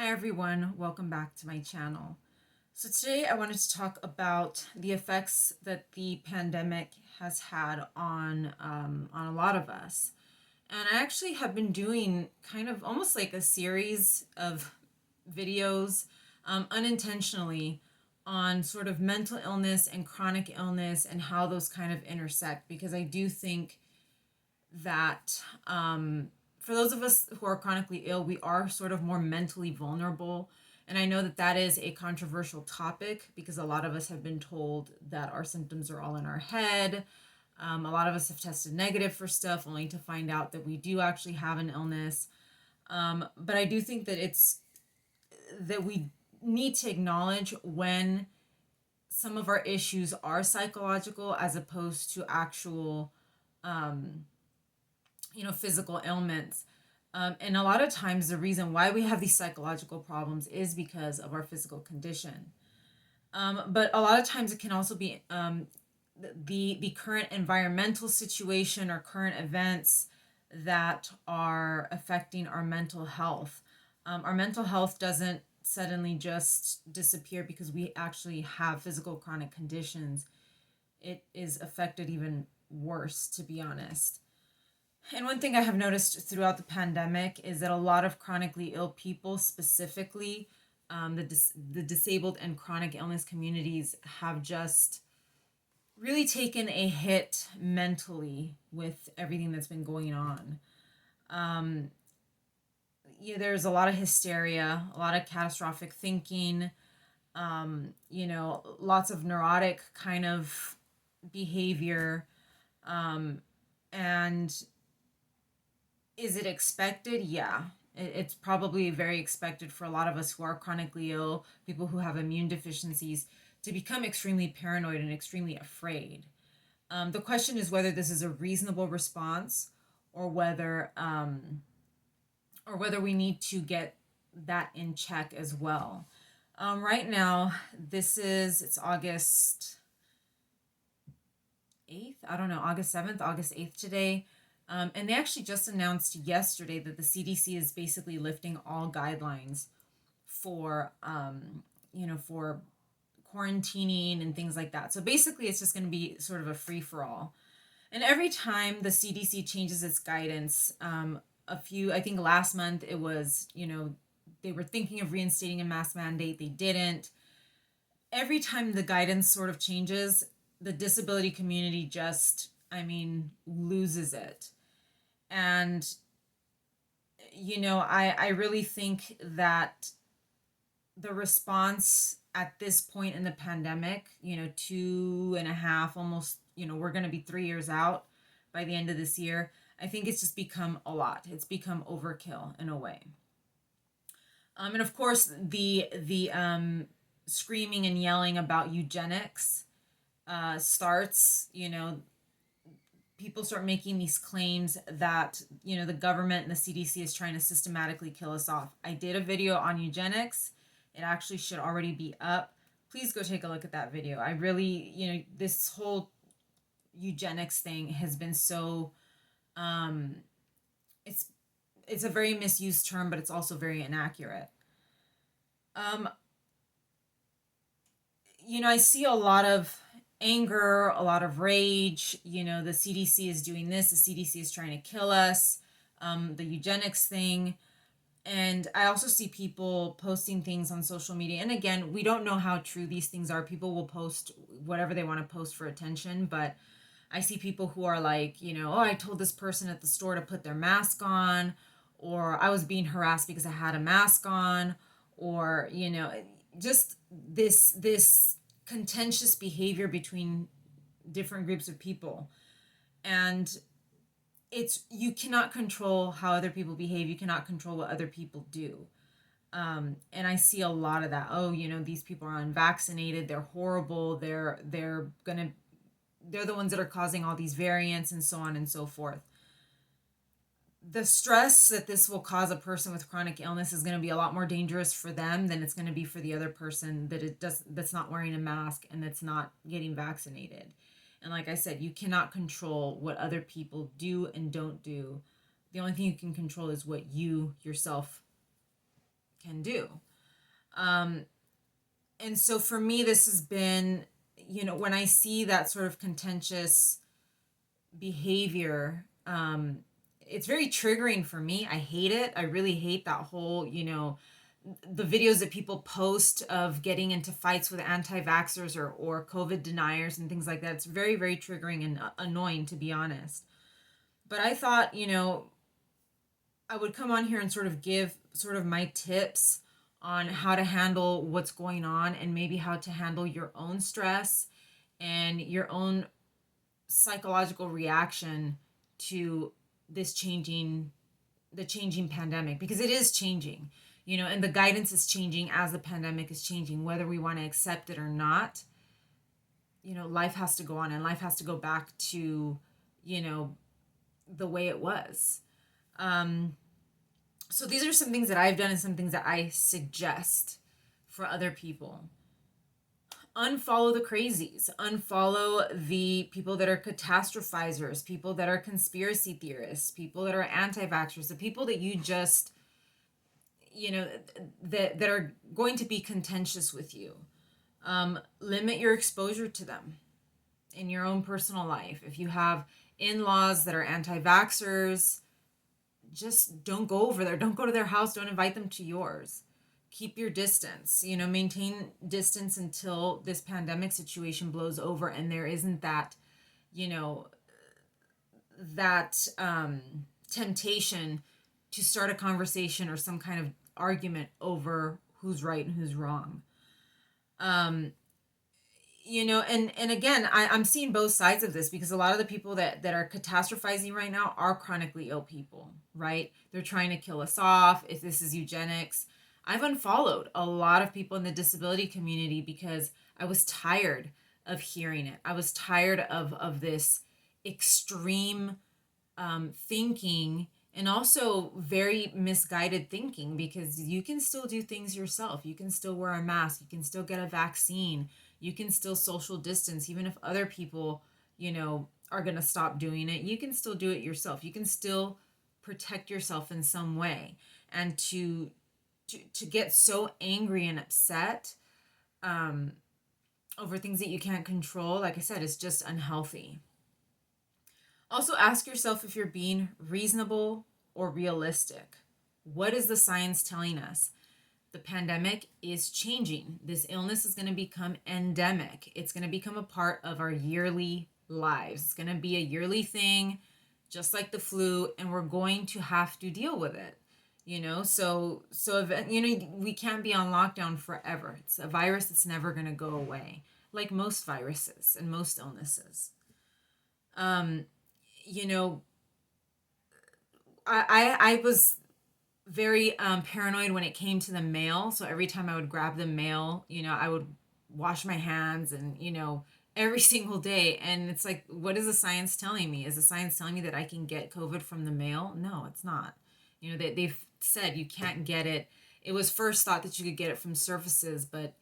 Hi everyone, welcome back to my channel. So today I wanted to talk about the effects that the pandemic has had on a lot of us. And I actually have been doing kind of almost like a series of videos unintentionally on sort of mental illness and chronic illness and how those kind of intersect, because I do think that for those of us who are chronically ill, we are sort of more mentally vulnerable. And I know that that is a controversial topic because a lot of us have been told that our symptoms are all in our head. A lot of us have tested negative for stuff only to find out that we do actually have an illness. But I do think that it's that we need to acknowledge when some of our issues are psychological as opposed to actual physical ailments. And a lot of times, the reason why we have these psychological problems is because of our physical condition. But a lot of times, it can also be the current environmental situation or current events that are affecting our mental health. Our mental health doesn't suddenly just disappear because we actually have physical chronic conditions. It is affected even worse, to be honest. And one thing I have noticed throughout the pandemic is that a lot of chronically ill people, specifically the disabled and chronic illness communities, have just really taken a hit mentally with everything that's been going on. Um, there's a lot of hysteria, a lot of catastrophic thinking, lots of neurotic kind of behavior. And is it expected? Yeah. It's probably very expected for a lot of us who are chronically ill, people who have immune deficiencies, to become extremely paranoid and extremely afraid. The question is whether this is a reasonable response or whether we need to get that in check as well. Right now, it's August 8th. I don't know, August 7th, August 8th today. And they actually just announced yesterday that the CDC is basically lifting all guidelines for, for quarantining and things like that. So basically, it's just going to be sort of a free for all. And every time the CDC changes its guidance, I think last month it was, they were thinking of reinstating a mask mandate. They didn't. Every time the guidance sort of changes, the disability community just, loses it. And, I really think that the response at this point in the pandemic, 2.5, almost, we're going to be 3 years out by the end of this year. I think it's just become a lot. It's become overkill in a way. And of course, the screaming and yelling about eugenics starts. People start making these claims that the government and the CDC is trying to systematically kill us off. I did a video on eugenics. It actually should already be up. Please go take a look at that video. I really, this whole eugenics thing has been so it's it's a very misused term, but it's also very inaccurate. um I see a lot of anger, a lot of rage. The CDC is doing this, the CDC is trying to kill us, the eugenics thing. And I also see people posting things on social media. And again, we don't know how true these things are. People will post whatever they want to post for attention. But I see people who are like, oh, I told this person at the store to put their mask on, or I was being harassed because I had a mask on, or, just this contentious behavior between different groups of people. And you cannot control how other people behave. You cannot control what other people do. And I see a lot of that. Oh, these people are unvaccinated. They're horrible. They're the ones that are causing all these variants and so on and so forth. The stress that this will cause a person with chronic illness is going to be a lot more dangerous for them than it's going to be for the other person that's not wearing a mask and that's not getting vaccinated. And like I said, you cannot control what other people do and don't do. The only thing you can control is what you yourself can do. Um, and so for me, this has been, when I see that sort of contentious behavior, it's very triggering for me. I hate it. I really hate that whole, the videos that people post of getting into fights with anti-vaxxers or COVID deniers and things like that. It's very, very triggering and annoying, to be honest. But I thought, I would come on here and sort of give sort of my tips on how to handle what's going on and maybe how to handle your own stress and your own psychological reaction to this changing pandemic, because it is changing, and the guidance is changing as the pandemic is changing, whether we want to accept it or not. Life has to go on, and life has to go back to, the way it was. So these are some things that I've done and some things that I suggest for other people. Unfollow the crazies, unfollow the people that are catastrophizers, people that are conspiracy theorists, people that are anti-vaxxers, the people that you just, that are going to be contentious with you. Limit your exposure to them in your own personal life. If you have in-laws that are anti-vaxxers, just don't go over there. Don't go to their house. Don't invite them to yours. Keep your distance, maintain distance until this pandemic situation blows over and there isn't that, that temptation to start a conversation or some kind of argument over who's right and who's wrong. And again, I'm seeing both sides of this, because a lot of the people that are catastrophizing right now are chronically ill people, right? They're trying to kill us off. If this is eugenics, I've unfollowed a lot of people in the disability community because I was tired of hearing it. I was tired of this extreme thinking, and also very misguided thinking, because you can still do things yourself. You can still wear a mask. You can still get a vaccine. You can still social distance, even if other people, are going to stop doing it. You can still do it yourself. You can still protect yourself in some way. And to get so angry and upset over things that you can't control, like I said, is just unhealthy. Also, ask yourself if you're being reasonable or realistic. What is the science telling us? The pandemic is changing. This illness is going to become endemic. It's going to become a part of our yearly lives. It's going to be a yearly thing, just like the flu, and we're going to have to deal with it. So we can't be on lockdown forever. It's a virus that's never going to go away, like most viruses and most illnesses. Um, you know, I was very paranoid when it came to the mail. So every time I would grab the mail, I would wash my hands and, every single day. And it's like, what is the science telling me? Is the science telling me that I can get COVID from the mail? No, it's not. They've said you can't get it. It was first thought that you could get it from surfaces, but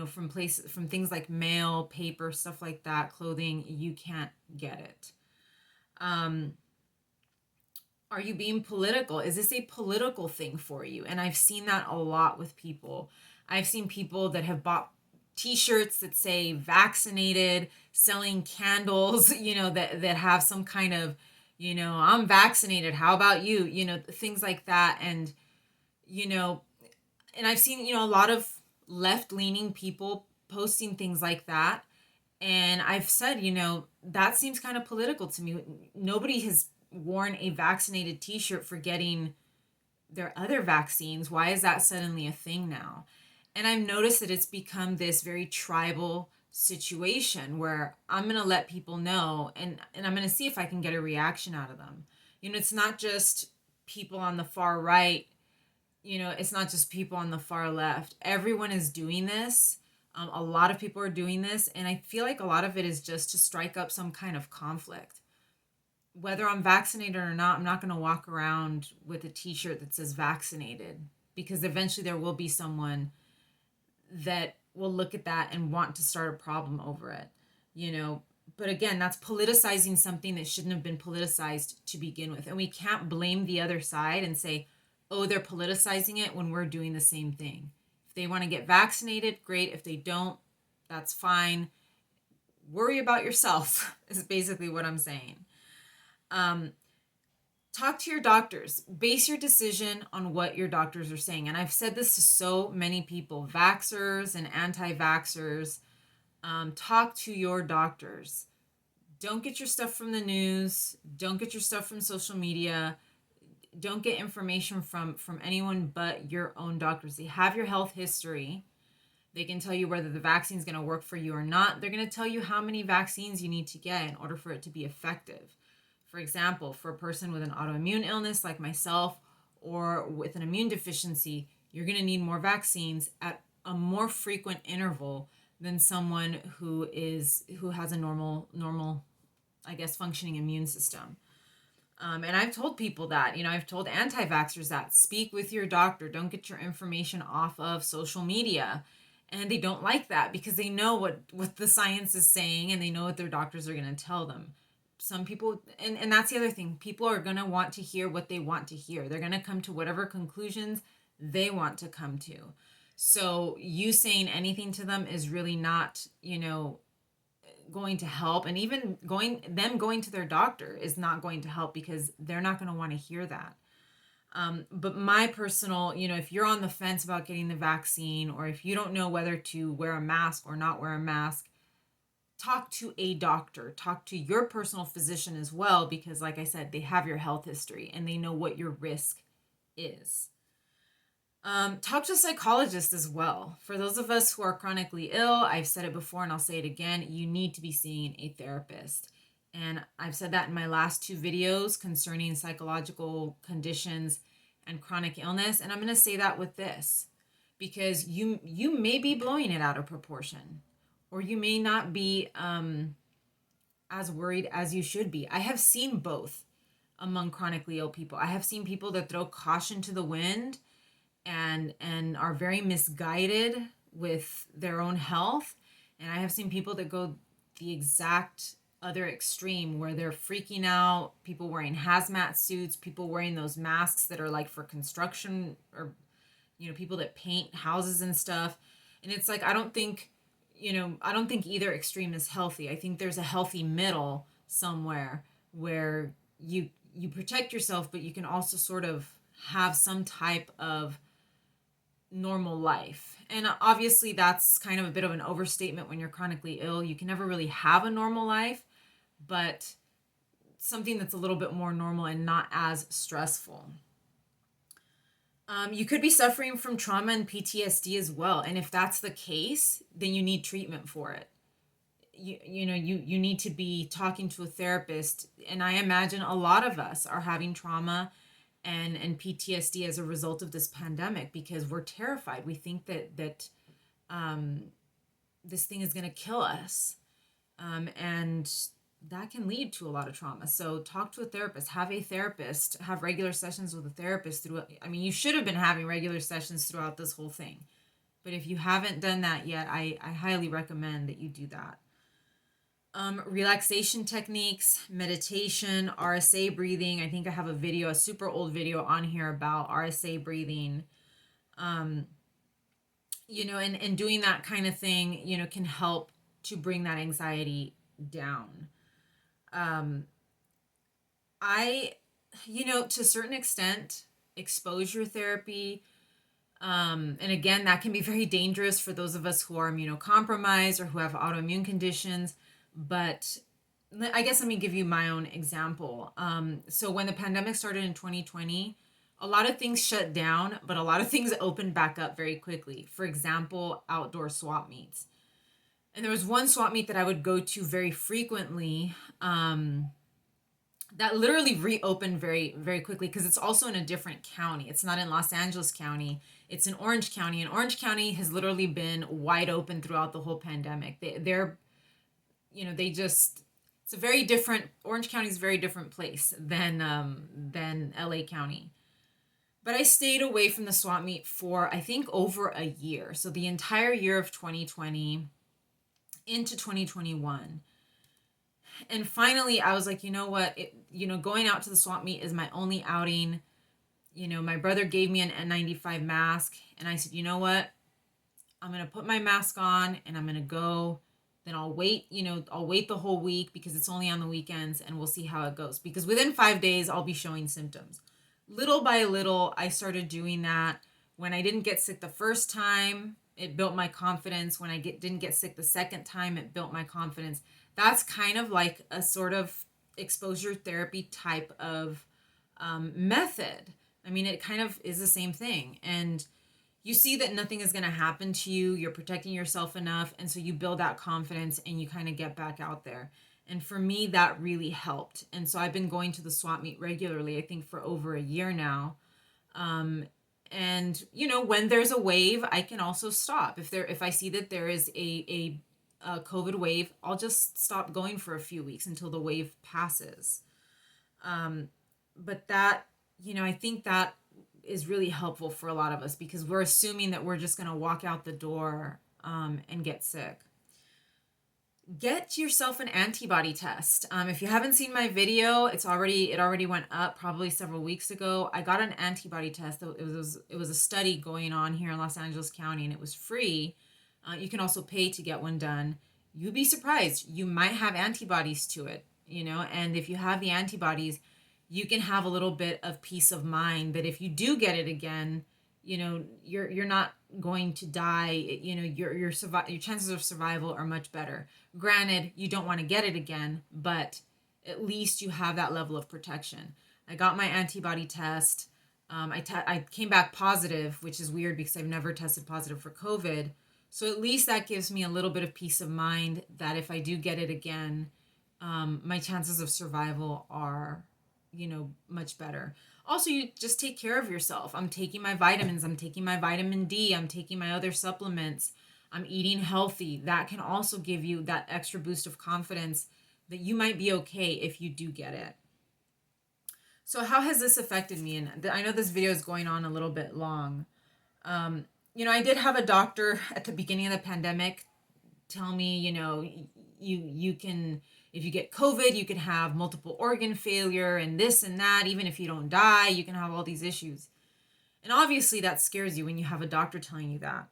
from things like mail, paper, stuff like that, clothing, you can't get it. Are you being political? Is this a political thing for you? And I've seen that a lot with people. I've seen people that have bought t-shirts that say vaccinated, selling candles, that have some kind of, I'm vaccinated. How about you? Things like that. And, and I've seen, a lot of left-leaning people posting things like that. And I've said, that seems kind of political to me. Nobody has worn a vaccinated t-shirt for getting their other vaccines. Why is that suddenly a thing now? And I've noticed that it's become this very tribal situation where I'm going to let people know, and I'm going to see if I can get a reaction out of them. It's not just people on the far right, it's not just people on the far left. Everyone is doing this. A lot of people are doing this, and I feel like a lot of it is just to strike up some kind of conflict. Whether I'm vaccinated or not, I'm not going to walk around with a t-shirt that says vaccinated, because eventually there will be someone that will look at that and want to start a problem over it, But again, that's politicizing something that shouldn't have been politicized to begin with. And we can't blame the other side and say, oh, they're politicizing it when we're doing the same thing. If they want to get vaccinated, great. If they don't, that's fine. Worry about yourself is basically what I'm saying. Um, Talk to your doctors. Base your decision on what your doctors are saying. And I've said this to so many people, vaxxers and anti-vaxxers. Talk to your doctors. Don't get your stuff from the news. Don't get your stuff from social media. Don't get information from anyone but your own doctors. They have your health history. They can tell you whether the vaccine is going to work for you or not. They're going to tell you how many vaccines you need to get in order for it to be effective. For example, for a person with an autoimmune illness like myself or with an immune deficiency, you're going to need more vaccines at a more frequent interval than someone who has a normal, I guess, functioning immune system. And I've told people that, I've told anti-vaxxers that speak with your doctor. Don't get your information off of social media. And they don't like that because they know what the science is saying and they know what their doctors are going to tell them. Some people, and that's the other thing, people are going to want to hear what they want to hear. They're going to come to whatever conclusions they want to come to. So you saying anything to them is really not, going to help. And even going to their doctor is not going to help because they're not going to want to hear that. But my personal, if you're on the fence about getting the vaccine, or if you don't know whether to wear a mask or not wear a mask, talk to a doctor, talk to your personal physician as well, because like I said, they have your health history and they know what your risk is. Talk to a psychologist as well. For those of us who are chronically ill, I've said it before and I'll say it again, you need to be seeing a therapist. And I've said that in my last 2 videos concerning psychological conditions and chronic illness. And I'm going to say that with this, because you may be blowing it out of proportion, or you may not be as worried as you should be. I have seen both among chronically ill people. I have seen people that throw caution to the wind and are very misguided with their own health. And I have seen people that go the exact other extreme where they're freaking out, people wearing hazmat suits, people wearing those masks that are like for construction, or people that paint houses and stuff. And it's like, I don't think either extreme is healthy. I think there's a healthy middle somewhere where you protect yourself, but you can also sort of have some type of normal life. And obviously that's kind of a bit of an overstatement. When you're chronically ill, you can never really have a normal life, but something that's a little bit more normal and not as stressful. You could be suffering from trauma and PTSD as well. And if that's the case, then you need treatment for it. You need to be talking to a therapist. And I imagine a lot of us are having trauma and PTSD as a result of this pandemic because we're terrified. We think that this thing is going to kill us. And that can lead to a lot of trauma. So talk to a therapist, have regular sessions with a therapist you should have been having regular sessions throughout this whole thing. But if you haven't done that yet, I highly recommend that you do that. Relaxation techniques, meditation, RSA breathing. I think I have a super old video on here about RSA breathing. And doing that kind of thing, can help to bring that anxiety down. To a certain extent, exposure therapy, and again, that can be very dangerous for those of us who are immunocompromised or who have autoimmune conditions. But I guess let me give you my own example. So when the pandemic started in 2020, a lot of things shut down, but a lot of things opened back up very quickly. For example, outdoor swap meets. And there was one swap meet that I would go to very frequently, that literally reopened very, very quickly because it's also in a different county. It's not in Los Angeles County. It's in Orange County. And Orange County has literally been wide open throughout the whole pandemic. It's a very different, Orange County is a very different place than LA County. But I stayed away from the swap meet for, I think, over a year. So the entire year of 2020 into 2021. And finally, I was like, you know what? Going out to the swap meet is my only outing. My brother gave me an N95 mask, and I said, you know what? I'm going to put my mask on and I'm going to go. Then I'll wait, I'll wait the whole week because it's only on the weekends, and we'll see how it goes. Because within 5 days, I'll be showing symptoms. Little by little, I started doing that. When I didn't get sick the first time, it built my confidence. When I didn't get sick the second time, it built my confidence. That's kind of like a sort of exposure therapy type of method. I mean, it kind of is the same thing. And you see that nothing is going to happen to you. You're protecting yourself enough. And so you build that confidence and you kind of get back out there. And for me, that really helped. And so I've been going to the swap meet regularly, I think for over a year now. Um, and when there's a wave, I can also stop. If I see that there is a COVID wave, I'll just stop going for a few weeks until the wave passes. But that, I think that is really helpful for a lot of us because we're assuming that we're just going to walk out the door and get sick. Get yourself an antibody test. If you haven't seen my video, it already went up probably several weeks ago. I got an antibody test. It was a study going on here in Los Angeles County, and it was free. You can also pay to get one done. You'd be surprised. You might have antibodies to it, and if you have the antibodies, you can have a little bit of peace of mind that if you do get it again, you're not going to die. Your chances of survival are much better. Granted, you don't want to get it again, but at least you have that level of protection. I got my antibody test. I came back positive, which is weird because I've never tested positive for COVID. So at least that gives me a little bit of peace of mind that if I do get it again, my chances of survival are much better. Also, you just take care of yourself. I'm taking my vitamins, I'm taking my vitamin D, I'm taking my other supplements, I'm eating healthy. That can also give you that extra boost of confidence that you might be okay if you do get it. So how has this affected me? And I know this video is going on a little bit long. I did have a doctor at the beginning of the pandemic tell me, you can, if you get COVID, you can have multiple organ failure and this and that. Even if you don't die, you can have all these issues. And obviously that scares you when you have a doctor telling you that.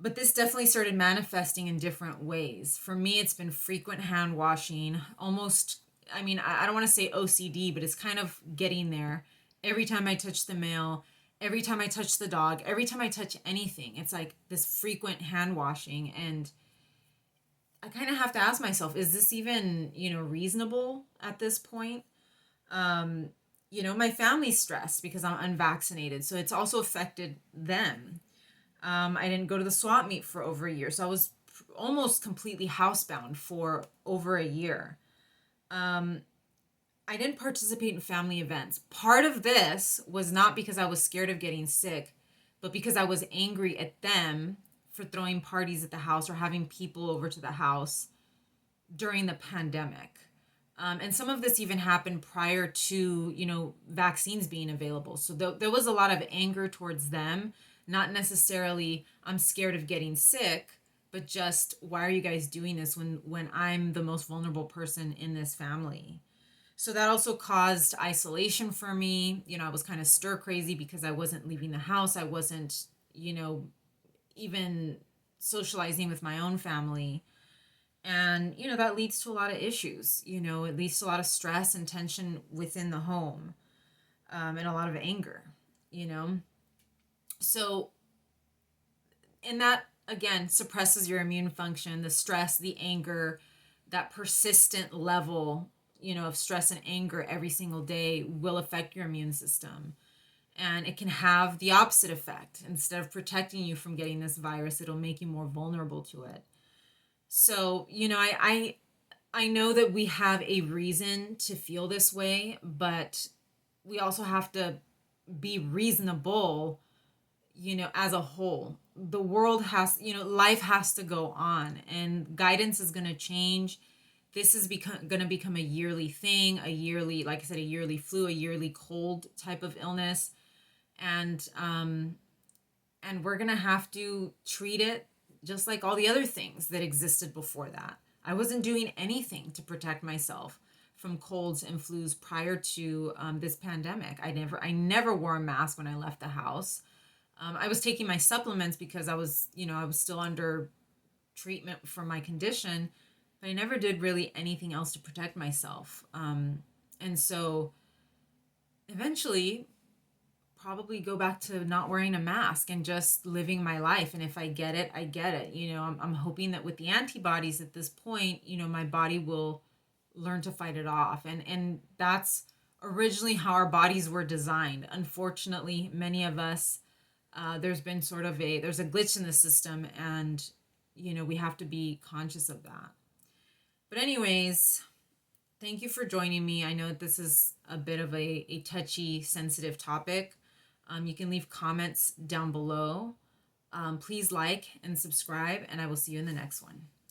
But this definitely started manifesting in different ways. For me, it's been frequent hand washing, almost, I don't want to say OCD, but it's kind of getting there. Every time I touch the mail, every time I touch the dog, every time I touch anything, it's like this frequent hand washing. And I kind of have to ask myself, is this even, reasonable at this point? My family's stressed because I'm unvaccinated. So it's also affected them. I didn't go to the swap meet for over a year. So I was almost completely housebound for over a year. I didn't participate in family events. Part of this was not because I was scared of getting sick, but because I was angry at them for throwing parties at the house or having people over to the house during the pandemic. And some of this even happened prior to, vaccines being available. So there was a lot of anger towards them, not necessarily I'm scared of getting sick, but just why are you guys doing this when I'm the most vulnerable person in this family? So that also caused isolation for me. I was kind of stir crazy because I wasn't leaving the house. I wasn't, even socializing with my own family. And, that leads to a lot of issues. It leads to a lot of stress and tension within the home, and a lot of anger, So, and that, again, suppresses your immune function, the stress, the anger, that persistent level, of stress and anger every single day will affect your immune system. And it can have the opposite effect. Instead of protecting you from getting this virus, it'll make you more vulnerable to it. So, I know that we have a reason to feel this way, but we also have to be reasonable, as a whole. The world has, life has to go on, and guidance is going to change. This is going to become a yearly thing, like I said, a yearly flu, a yearly cold type of illness. And we're going to have to treat it just like all the other things that existed before that. I wasn't doing anything to protect myself from colds and flus prior to this pandemic. I never wore a mask when I left the house. I was taking my supplements because I was still under treatment for my condition, but I never did really anything else to protect myself. And so eventually, probably go back to not wearing a mask and just living my life. And if I get it, I get it. I'm hoping that with the antibodies at this point, my body will learn to fight it off. And that's originally how our bodies were designed. Unfortunately, many of us, there's been there's a glitch in the system, and we have to be conscious of that. But anyways, thank you for joining me. I know that this is a bit of a touchy, sensitive topic. You can leave comments down below. Please like and subscribe, and I will see you in the next one.